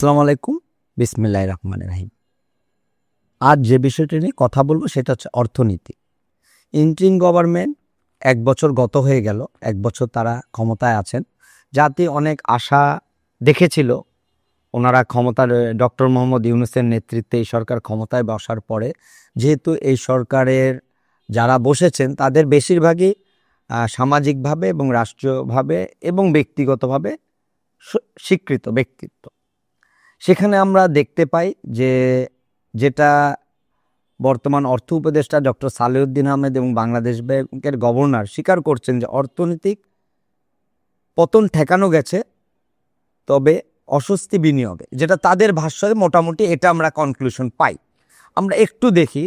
আসসালামু আলাইকুম। বিসমিল্লাহির রহমানির রহিম। আজ যে বিষয়টি নিয়ে কথা বলবো সেটা হচ্ছে অর্থনীতি। ইন্টারিম গভর্নমেন্ট ১ বছর গত হয়ে গেল। ১ বছর তারা ক্ষমতায় আছেন। জাতি অনেক আশা দেখেছিল ওনারা ক্ষমতার ডক্টর মোহাম্মদ ইউনূসের নেতৃত্বে এই সরকার ক্ষমতায় বসার পরে যেহেতু এই সরকারের যারা বসেছেন তাদের বেশিরভাগই সামাজিকভাবে এবং রাষ্ট্রীয়ভাবে এবং ব্যক্তিগতভাবে স্বীকৃত ব্যক্তিত্ব। সেখানে আমরা দেখতে পাই যে যেটা বর্তমান অর্থ উপদেষ্টা ডক্টর সালেউদ্দিন আহমেদ এবং বাংলাদেশ ব্যাংকের গভর্নর স্বীকার করছেন যে অর্থনৈতিক পতন ঠেকানো গেছে, তবে অস্বস্তি বিনিয়োগে, যেটা তাদের ভাষ্যে মোটামুটি এটা আমরা কনক্লুশন পাই। আমরা একটু দেখি,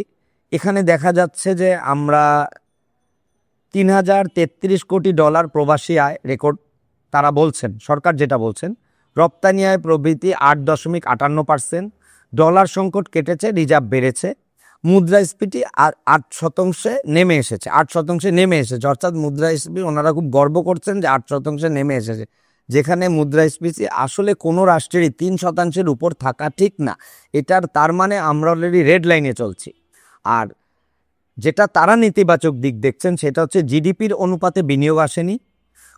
এখানে দেখা যাচ্ছে যে আমরা ৩,০৩৩ কোটি ডলার প্রবাসী আয় রেকর্ড তারা বলছেন, সরকার যেটা বলছেন। রপ্তানি আয় প্রবৃদ্ধি ৮.৫৮%, ডলার সংকট কেটেছে, রিজার্ভ বেড়েছে, মুদ্রাস্ফীতি ৮% নেমে এসেছে, ৮% নেমে এসেছে, অর্থাৎ মুদ্রাস্ফীতি ওনারা খুব গর্ব করছেন যে ৮% নেমে এসেছে, যেখানে মুদ্রাস্ফীতি আসলে কোনো রাষ্ট্রেরই ৩% উপর থাকা ঠিক না। তার মানে আমরা অলরেডি রেড লাইনে চলছি। আর যেটা তারা নেতিবাচক দিক দেখছেন সেটা হচ্ছে জিডিপির অনুপাতে বিনিয়োগ আসেনি,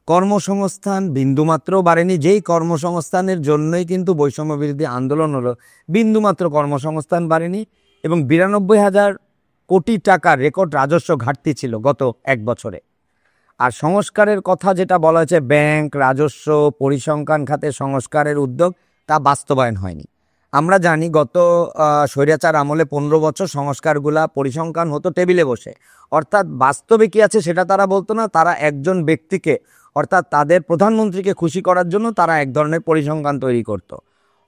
কর্মসংস্থান বিন্দুমাত্রও বাড়েনি। যেই কর্মসংস্থানের জন্যই কিন্তু বৈষম্য বিরোধী আন্দোলন হলো, বিন্দুমাত্র কর্মসংস্থান বাড়েনি এবং ৯২,০০০ কোটি টাকার রেকর্ড রাজস্ব ঘাটতি ছিল গত ১ বছরে। আর সংস্কারের কথা যেটা বলা হয়েছে, ব্যাংক, রাজস্ব, পরিসংখ্যান খাতে সংস্কারের উদ্যোগ, তা বাস্তবায়ন হয়নি। আমরা জানি গত স্বৈরাচার আমলে ১৫ বছর সংস্কারগুলা পরিসংখ্যান হতো টেবিলে বসে, অর্থাৎ বাস্তবে কি আছে সেটা তারা বলতো না। তারা একজন ব্যক্তিকে, অর্থাৎ তাদের প্রধানমন্ত্রীকে খুশি করার জন্য তারা এক ধরনের পরিসংখ্যান তৈরি করত।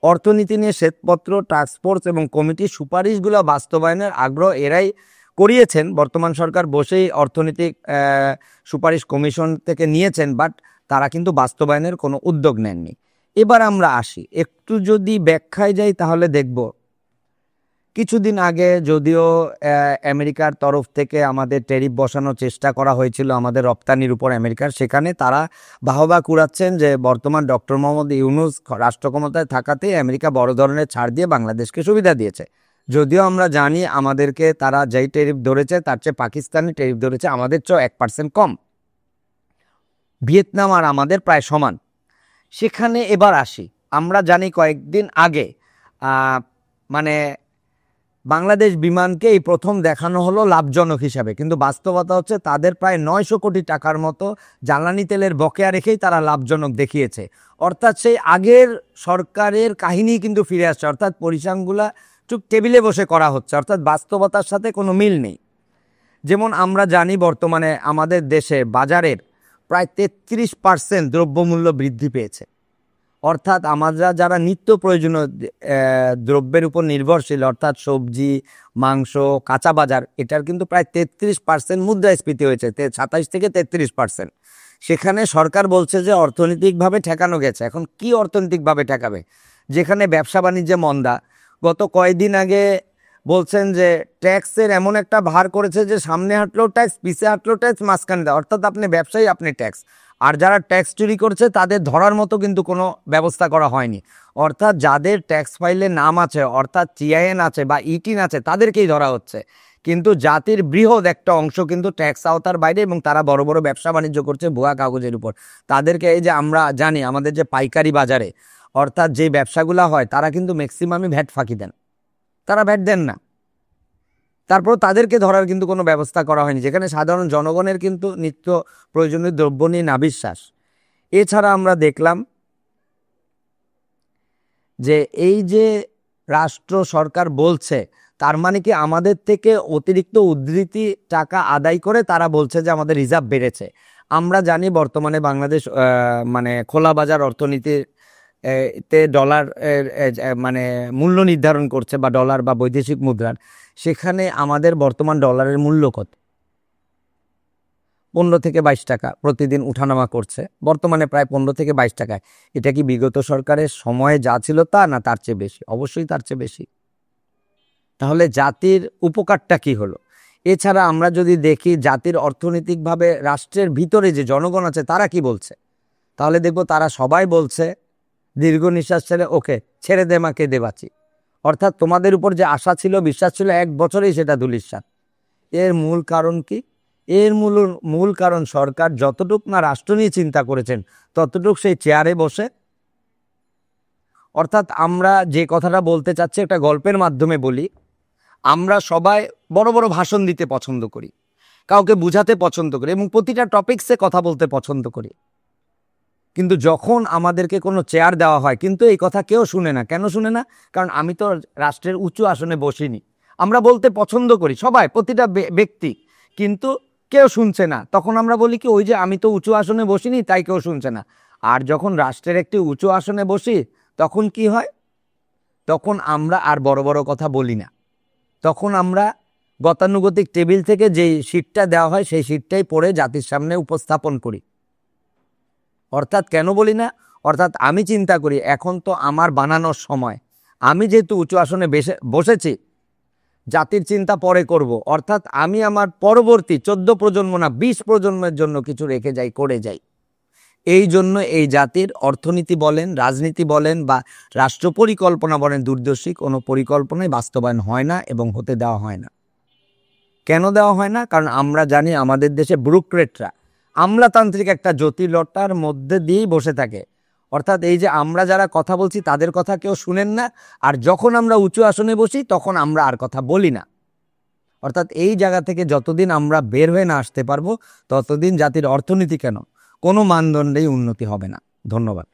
অর্থনীতি নিয়ে শ্বেতপত্র, টাস্কফোর্স এবং কমিটির সুপারিশগুলো বাস্তবায়নের আগ্রহ এরাই করিয়েছেন। বর্তমান সরকার বসেই অর্থনৈতিক সুপারিশ কমিশন থেকে নিয়েছেন, বাট তারা কিন্তু বাস্তবায়নের কোনো উদ্যোগ নেননি। এবার আমরা আসি, একটু যদি ব্যাখ্যায় যাই তাহলে দেখব কিছুদিন আগে যদিও আমেরিকার তরফ থেকে আমাদের ট্যারিফ বসানোর চেষ্টা করা হয়েছিল আমাদের রপ্তানির উপর আমেরিকার, সেখানে তারা বাহবা কুড়াচ্ছেন যে বর্তমান ডক্টর মোহাম্মদ ইউনূস রাষ্ট্র ক্ষমতায় থাকাতেই আমেরিকা বড় ধরনের ছাড় দিয়ে বাংলাদেশকে সুবিধা দিয়েছে। যদিও আমরা জানি আমাদেরকে তারা যেই ট্যারিফ ধরেছে তার চেয়ে পাকিস্তানি ট্যারিফ ধরেছে আমাদের চেয়ে 1% কম, ভিয়েতনাম আর আমাদের প্রায় সমান। সেখানে এবার আসি, আমরা জানি কয়েকদিন আগে মানে বাংলাদেশ বিমানকে এই প্রথম দেখানো হলো লাভজনক হিসাবে, কিন্তু বাস্তবতা হচ্ছে তাদের প্রায় ৯০০ কোটি টাকার মতো জ্বালানি তেলের বকেয়া রেখেই তারা লাভজনক দেখিয়েছে। অর্থাৎ সেই আগের সরকারের কাহিনী কিন্তু ফিরে আসছে, অর্থাৎ পরিসংখ্যানগুলা চুপ টেবিলে বসে করা হচ্ছে, অর্থাৎ বাস্তবতার সাথে কোনো মিল নেই। যেমন আমরা জানি বর্তমানে আমাদের দেশে বাজারের প্রায় ৩৩% দ্রব্যমূল্য বৃদ্ধি পেয়েছে, অর্থাৎ আমরা যারা নিত্য প্রয়োজনীয় দ্রব্যের উপর নির্ভরশীল, অর্থাৎ সবজি, মাংস, কাঁচা বাজার, এটার কিন্তু প্রায় 33% মুদ্রাস্ফীতি হয়েছে, ২৭ থেকে 33%। সেখানে সরকার বলছে যে অর্থনৈতিকভাবে ঠেকানো গেছে। এখন কি অর্থনৈতিকভাবে ঠেকাবে, যেখানে ব্যবসা বাণিজ্যে মন্দা? গত কয়েকদিন আগে বলছেন যে ট্যাক্সের এমন একটা ভার করেছে যে সামনে হাঁটলেও ট্যাক্স, পিছে হাঁটলেও ট্যাক্স, মাঝখানে দেয়, অর্থাৎ আপনি ব্যবসায়ী, আপনি ট্যাক্স। আর যারা ট্যাক্স চুরি করছে তাদের ধরার মতো কিন্তু কোনো ব্যবস্থা করা হয়নি, অর্থাৎ যাদের ট্যাক্স ফাইলে নাম আছে, অর্থাৎ টিআইএন আছে বা ইটিন আছে, তাদেরকেই ধরা হচ্ছে। কিন্তু জাতির বৃহৎ একটা অংশ কিন্তু ট্যাক্স আওতার বাইরে এবং তারা বড় বড় ব্যবসা বাণিজ্য করছে ভুয়া কাগজের উপর। তাদেরকে, এই যে আমরা জানি আমাদের যে পাইকারি বাজারে অর্থাৎ যে ব্যবসাগুলো হয়, তারা কিন্তু ম্যাক্সিমামই ভ্যাট ফাঁকি দেন, তারা ভ্যাট দেন না। তারপর তাদেরকে ধরার কিন্তু কোনো ব্যবস্থা করা হয়নি, যেখানে সাধারণ জনগণের কিন্তু নিত্য প্রয়োজনীয় দ্রব্য নিয়ে নাভিশ্বাস। এছাড়া আমরা দেখলাম যে এই যে রাষ্ট্র সরকার বলছে, তার মানে কি আমাদের থেকে অতিরিক্ত উদ্ধৃতি টাকা আদায় করে তারা বলছে যে আমাদের রিজার্ভ বেড়েছে। আমরা জানি বর্তমানে বাংলাদেশ মানে খোলা বাজার অর্থনীতির তে ডলার মানে মূল্য নির্ধারণ করছে, বা ডলার বা বৈদেশিক মুদ্রার, সেখানে আমাদের বর্তমান ডলারের মূল্য কত? ১৫ থেকে ২২ টাকা প্রতিদিন উঠানামা করছে, বর্তমানে প্রায় ১৫ থেকে ২২ টাকায়। এটা কি বিগত সরকারের সময়ে যা ছিল তা, না তার চেয়ে বেশি? অবশ্যই তার চেয়ে বেশি। তাহলে জাতির উপকারটা কি হলো? এছাড়া আমরা যদি দেখি জাতির অর্থনৈতিকভাবে রাষ্ট্রের ভিতরে যে জনগণ আছে তারা কি বলছে, তাহলে দেখব তারা সবাই বলছে দীর্ঘ নিঃশ্বাস ছেড়ে ওকে ছেড়ে দে মাকে দে বাঁচি। অর্থাৎ তোমাদের উপর যে আশা ছিল, বিশ্বাস ছিল, 1 বছরেই সেটা ধূলিসাৎ। এর মূল কারণ কি? এর মূল কারণ সরকার যতটুক না রাষ্ট্র নিয়ে চিন্তা করেছেন ততটুক সেই চেয়ারে বসে, অর্থাৎ আমরা যে কথাটা বলতে চাচ্ছি একটা গল্পের মাধ্যমে বলি। আমরা সবাই বড় বড় ভাষণ দিতে পছন্দ করি, কাউকে বুঝাতে পছন্দ করি এবং প্রতিটা টপিকসে কথা বলতে পছন্দ করি, কিন্তু যখন আমাদেরকে কোনো চেয়ার দেওয়া হয় কিন্তু এই কথা কেউ শুনে না। কেন শুনে না? কারণ আমি তো রাষ্ট্রের উঁচু আসনে বসিনি। আমরা বলতে পছন্দ করি সবাই, প্রতিটা ব্যক্তি, কিন্তু কেউ শুনছে না। তখন আমরা বলি কি, ওই যে আমি তো উঁচু আসনে বসিনি তাই কেউ শুনছে না। আর যখন রাষ্ট্রের একটি উঁচু আসনে বসি তখন কি হয়? তখন আমরা আর বড় বড় কথা বলি না। তখন আমরা গতানুগতিক টেবিল থেকে যেই সিটটা দেওয়া হয় সেই সিটটাই পড়ে জাতির সামনে উপস্থাপন করি। অর্থাৎ কেন বলি না? অর্থাৎ আমি চিন্তা করি এখন তো আমার বানানোর সময়, আমি যেহেতু উঁচু আসনে বসেছি, জাতির চিন্তা পরে করব। অর্থাৎ আমি আমার পরবর্তী 14 প্রজন্ম না 20 প্রজন্মের জন্য কিছু রেখে যাই, করে যাই। এই জন্য এই জাতির অর্থনীতি বলেন, রাজনীতি বলেন বা রাষ্ট্র পরিকল্পনা বলেন, দূরদর্শী কোনো পরিকল্পনাই বাস্তবায়ন হয় না এবং হতে দেওয়া হয় না। কেন দেওয়া হয় না? কারণ আমরা জানি আমাদের দেশে ব্যুরোক্রেটরা আমলাতান্ত্রিক একটা জটিলতার মধ্যে দিয়েই বসে থাকে। অর্থাৎ এই যে আমরা যারা কথা বলছি তাদের কথা কেউ শুনেন না, আর যখন আমরা উঁচু আসনে বসি তখন আমরা আর কথা বলি না। অর্থাৎ এই জায়গা থেকে যতদিন আমরা বের হয়ে না আসতে পারবো ততদিন জাতির অর্থনীতি কেন কোনো মানদণ্ডেই উন্নতি হবে না। ধন্যবাদ।